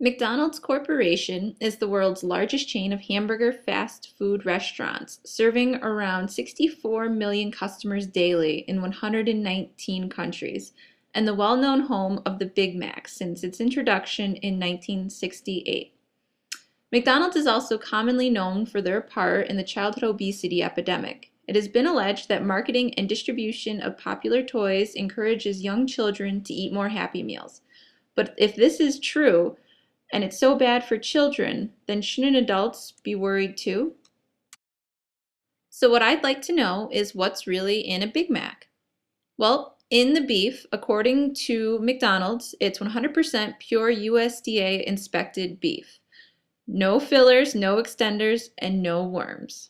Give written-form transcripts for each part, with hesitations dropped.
McDonald's Corporation is the world's largest chain of hamburger fast food restaurants, serving around 64 million customers daily in 119 countries, and the well-known home of the Big Mac since its introduction in 1968. McDonald's is also commonly known for their part in the childhood obesity epidemic. It has been alleged that marketing and distribution of popular toys encourages young children to eat more Happy Meals. But if this is true, and it's so bad for children, then shouldn't adults be worried too? So what I'd like to know is what's really in a Big Mac. Well, in the beef, according to McDonald's, it's 100% pure USDA inspected beef. No fillers, no extenders, and no worms.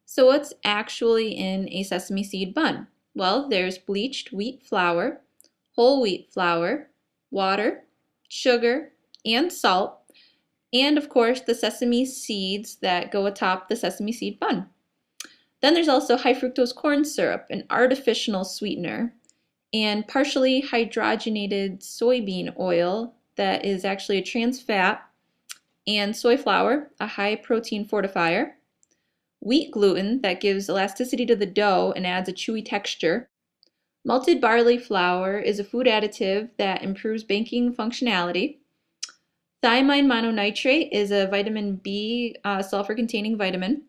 So what's actually in a sesame seed bun? Well, there's bleached wheat flour, whole wheat flour, water, sugar, and salt, and of course the sesame seeds that go atop the sesame seed bun. Then there's also high fructose corn syrup, an artificial sweetener, and partially hydrogenated soybean oil that is actually a trans fat, and soy flour, a high protein fortifier, wheat gluten that gives elasticity to the dough and adds a chewy texture. Malted barley flour is a food additive that improves baking functionality. Thiamine mononitrate is a vitamin B sulfur-containing vitamin.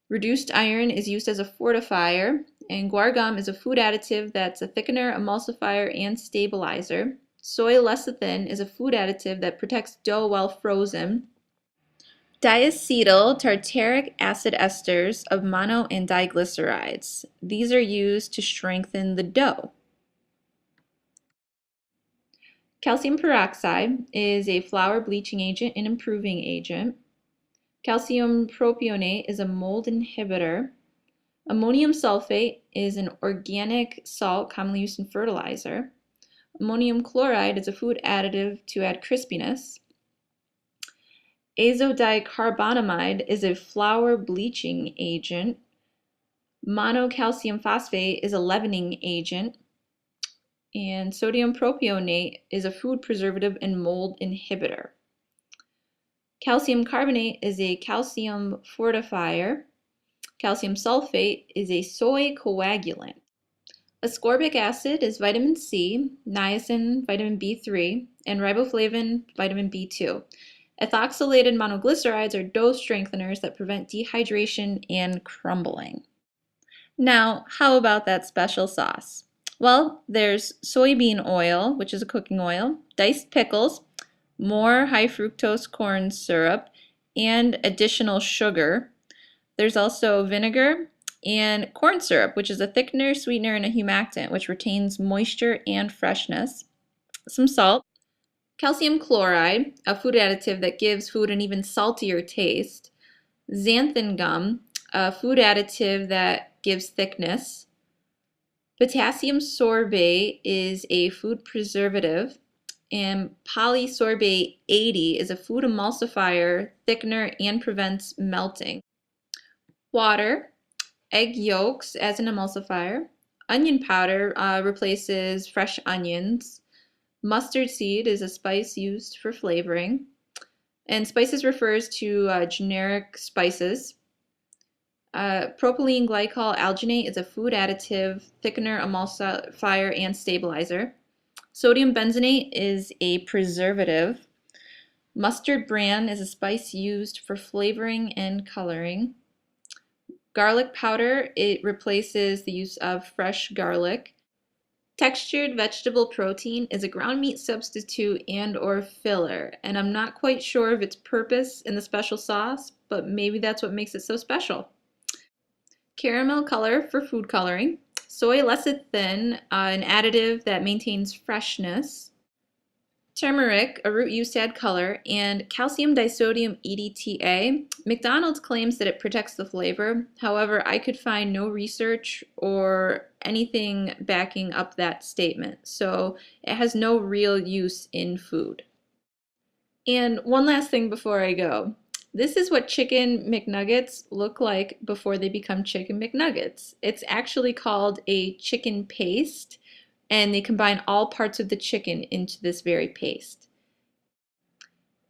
Reduced iron is used as a fortifier, and guar gum is a food additive that's a thickener, emulsifier, and stabilizer. Soy lecithin is a food additive that protects dough while frozen. Diacetyl tartaric acid esters of mono and diglycerides. These are used to strengthen the dough. Calcium peroxide is a flour bleaching agent and improving agent. Calcium propionate is a mold inhibitor. Ammonium sulfate is an organic salt commonly used in fertilizer. Ammonium chloride is a food additive to add crispiness. Azodicarbonamide is a flour bleaching agent. Monocalcium phosphate is a leavening agent. And sodium propionate is a food preservative and mold inhibitor. Calcium carbonate is a calcium fortifier. Calcium sulfate is a soy coagulant. Ascorbic acid is vitamin C, niacin, vitamin B3, and riboflavin, vitamin B2. Ethoxylated monoglycerides are dough strengtheners that prevent dehydration and crumbling. Now, how about that special sauce? Well, there's soybean oil, which is a cooking oil, diced pickles, more high fructose corn syrup, and additional sugar. There's also vinegar and corn syrup, which is a thickener, sweetener, and a humectant, which retains moisture and freshness. Some salt. Calcium chloride, a food additive that gives food an even saltier taste. Xanthan gum, a food additive that gives thickness. Potassium sorbate is a food preservative, and polysorbate 80 is a food emulsifier, thickener, and prevents melting. Water, egg yolks as an emulsifier. Onion powder replaces fresh onions. Mustard seed is a spice used for flavoring. And spices refers to generic spices. Propylene glycol alginate is a food additive, thickener, emulsifier, and stabilizer. Sodium benzenate is a preservative. Mustard bran is a spice used for flavoring and coloring. Garlic powder, it replaces the use of fresh garlic. Textured vegetable protein is a ground meat substitute and or filler, and I'm not quite sure of its purpose in the special sauce, but maybe that's what makes it so special. Caramel color for food coloring. Soy lecithin, an additive that maintains freshness. Turmeric, a root used to add color, and calcium disodium EDTA. McDonald's claims that it protects the flavor. However, I could find no research or anything backing up that statement, so it has no real use in food. And one last thing before I go. This is what Chicken McNuggets look like before they become Chicken McNuggets. It's actually called a chicken paste, and they combine all parts of the chicken into this very paste.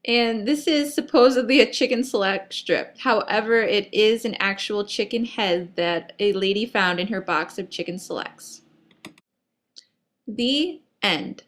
And this is supposedly a chicken select strip. However, it is an actual chicken head that a lady found in her box of chicken selects. The end.